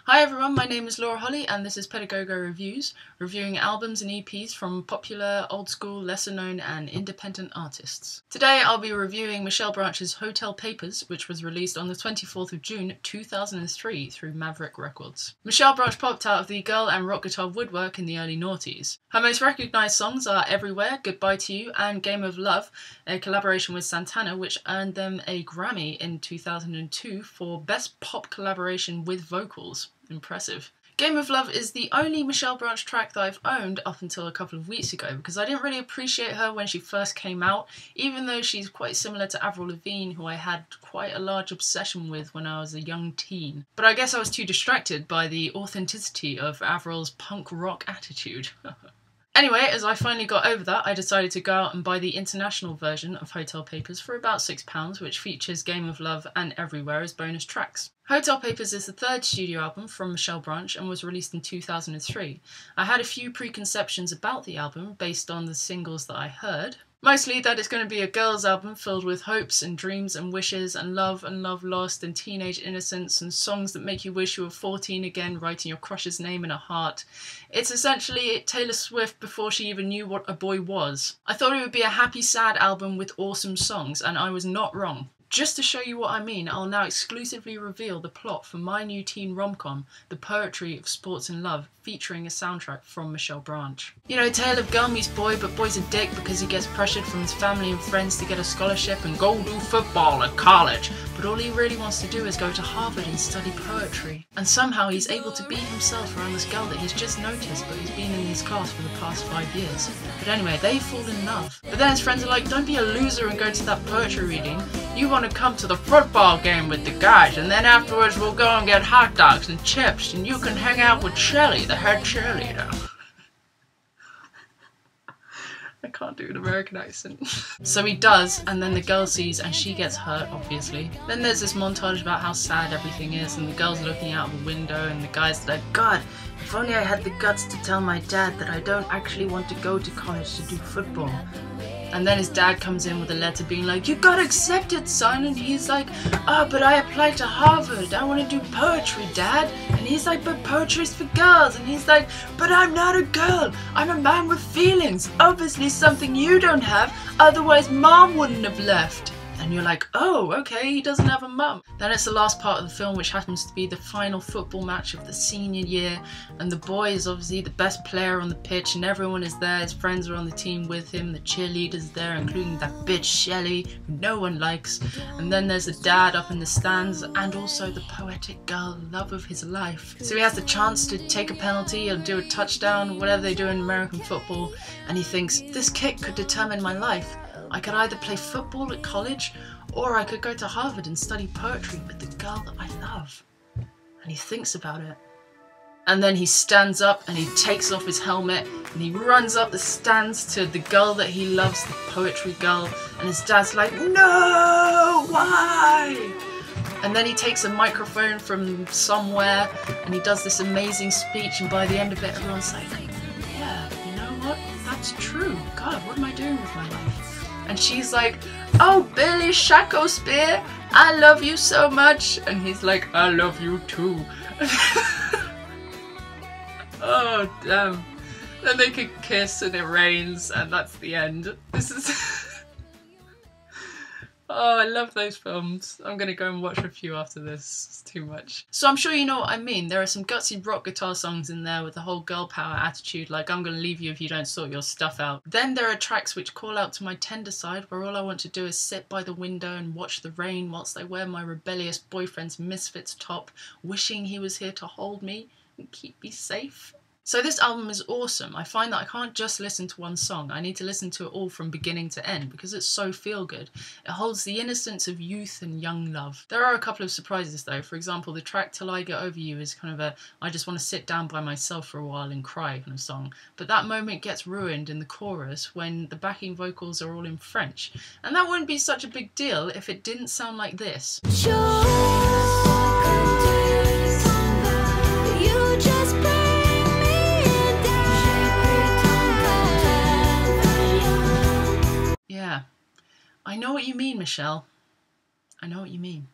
Hi everyone, my name is Laura Holly and this is Pedagogo Reviews, reviewing albums and EPs from popular, old school, lesser known and independent artists. Today I'll be reviewing Michelle Branch's Hotel Papers, which was released on the 24th of June 2003 through Maverick Records. Michelle Branch popped out of the girl and rock guitar woodwork in the early noughties. Her most recognised songs are Everywhere, Goodbye to You and Game of Love, a collaboration with Santana which earned them a Grammy in 2002 for Best Pop Collaboration with Vocals. Impressive. Game of Love is the only Michelle Branch track that I've owned up until a couple of weeks ago because I didn't really appreciate her when she first came out, even though she's quite similar to Avril Lavigne, who I had quite a large obsession with when I was a young teen. But I guess I was too distracted by the authenticity of Avril's punk rock attitude. Anyway, as I finally got over that, I decided to go out and buy the international version of Hotel Papers for about £6, which features Game of Love and Everywhere as bonus tracks. Hotel Papers is the third studio album from Michelle Branch and was released in 2003. I had a few preconceptions about the album based on the singles that I heard. Mostly that it's going to be a girls' album filled with hopes and dreams and wishes and love lost and teenage innocence and songs that make you wish you were 14 again, writing your crush's name in a heart. It's essentially Taylor Swift before she even knew what a boy was. I thought it would be a happy, sad album with awesome songs, and I was not wrong. Just to show you what I mean, I'll now exclusively reveal the plot for my new teen rom-com, The Poetry of Sports and Love, featuring a soundtrack from Michelle Branch. You know, tale of girl meets boy, but boy's a dick because he gets pressured from his family and friends to get a scholarship and go do football at college. But all he really wants to do is go to Harvard and study poetry. And somehow he's able to be himself around this girl that he's just noticed, but he's been in his class for the past 5 years. But anyway, they fall in love. But then his friends are like, don't be a loser and go to that poetry reading. You want to come to the football game with the guys, and then afterwards we'll go and get hot dogs and chips, and you can hang out with Shelly, the head cheerleader. I can't do an American accent. So he does, and then the girl sees and she gets hurt, obviously. Then there's this montage about how sad everything is, and the girl's looking out the window and the guy's like, God, if only I had the guts to tell my dad that I don't actually want to go to college to do football. And then his dad comes in with a letter being like, you got accepted, son. And he's like, oh, but I applied to Harvard. I want to do poetry, Dad. And he's like, but poetry's for girls. And he's like, but I'm not a girl. I'm a man with feelings. Obviously something you don't have. Otherwise Mom wouldn't have left. And you're like, oh, okay, he doesn't have a mum. Then it's the last part of the film, which happens to be the final football match of the senior year. And the boy is obviously the best player on the pitch and everyone is there. His friends are on the team with him. The cheerleader's there, including that bitch Shelly, who no one likes. And then there's the dad up in the stands and also the poetic girl, love of his life. So he has the chance to take a penalty or do a touchdown, whatever they do in American football. And he thinks, this kick could determine my life. I could either play football at college, or I could go to Harvard and study poetry with the girl that I love. And he thinks about it. And then he stands up and he takes off his helmet and he runs up the stands to the girl that he loves, the poetry girl. And his dad's like, no, why? And then he takes a microphone from somewhere and he does this amazing speech, and by the end of it everyone's like, yeah, you know what? That's true. God, what am I doing with my life? And she's like, oh, Billy Shacklespeare, I love you so much. And he's like, I love you too. Oh, damn. Then they can kiss and it rains and that's the end. This is... Oh, I love those films. I'm gonna go and watch a few after this. It's too much. So I'm sure you know what I mean. There are some gutsy rock guitar songs in there with the whole girl power attitude, like I'm gonna leave you if you don't sort your stuff out. Then there are tracks which call out to my tender side, where all I want to do is sit by the window and watch the rain whilst I wear my rebellious boyfriend's misfits top, wishing he was here to hold me and keep me safe. So this album is awesome. I find that I can't just listen to one song. I need to listen to it all from beginning to end because it's so feel good. It holds the innocence of youth and young love. There are a couple of surprises though. For example, the track Till I Get Over You is kind of a I just want to sit down by myself for a while and cry kind of song. But that moment gets ruined in the chorus when the backing vocals are all in French. And that wouldn't be such a big deal if it didn't sound like this. Yeah, I know what you mean, Michelle. I know what you mean.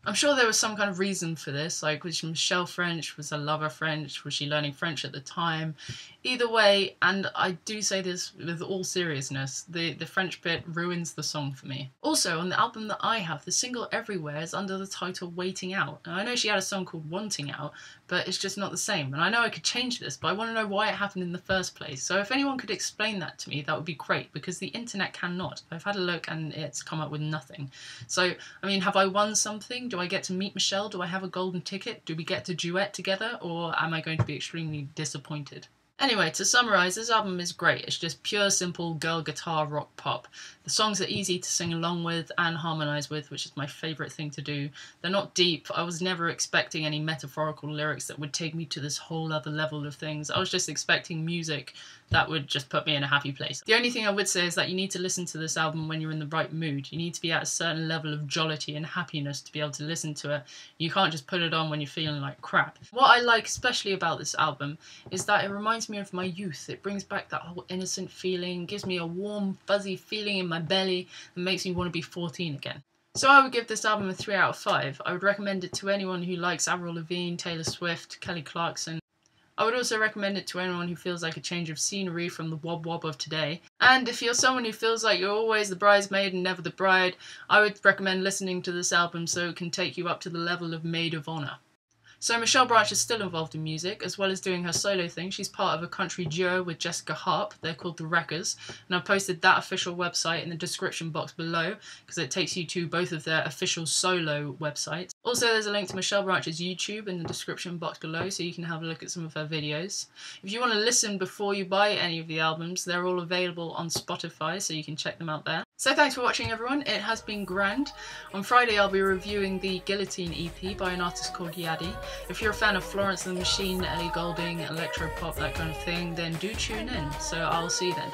I'm sure there was some kind of reason for this, like was Michelle French, was her lover French, was she learning French at the time? Either way, and I do say this with all seriousness, the French bit ruins the song for me. Also, on the album that I have, the single Everywhere is under the title Waiting Out. Now, I know she had a song called Wanting Out, but it's just not the same. And I know I could change this, but I want to know why it happened in the first place. So if anyone could explain that to me, that would be great, because the internet cannot. I've had a look and it's come up with nothing. So, I mean, have I won something? Do I get to meet Michelle? Do I have a golden ticket? Do we get to duet together? Or am I going to be extremely disappointed? Anyway, to summarise, this album is great. It's just pure, simple girl guitar rock pop. The songs are easy to sing along with and harmonise with, which is my favourite thing to do. They're not deep. I was never expecting any metaphorical lyrics that would take me to this whole other level of things. I was just expecting music that would just put me in a happy place. The only thing I would say is that you need to listen to this album when you're in the right mood. You need to be at a certain level of jollity and happiness to be able to listen to it. You can't just put it on when you're feeling like crap. What I like especially about this album is that it reminds me of my youth. It brings back that whole innocent feeling, gives me a warm, fuzzy feeling in my belly that makes me want to be 14 again. So I would give this album a 3 out of 5. I would recommend it to anyone who likes Avril Lavigne, Taylor Swift, Kelly Clarkson. I would also recommend it to anyone who feels like a change of scenery from the wob wob of today. And if you're someone who feels like you're always the bridesmaid and never the bride, I would recommend listening to this album so it can take you up to the level of maid of honour. So Michelle Branch is still involved in music, as well as doing her solo thing. She's part of a country duo with Jessica Harp. They're called The Wreckers, and I've posted that official website in the description box below, because it takes you to both of their official solo websites. Also, there's a link to Michelle Branch's YouTube in the description box below, so you can have a look at some of her videos. If you want to listen before you buy any of the albums, they're all available on Spotify, so you can check them out there. So thanks for watching, everyone. It has been grand. On Friday I'll be reviewing the Guillotine EP by an artist called Yadi. If you're a fan of Florence and the Machine, Ellie Goulding, electro pop, that kind of thing, then do tune in. So I'll see you then.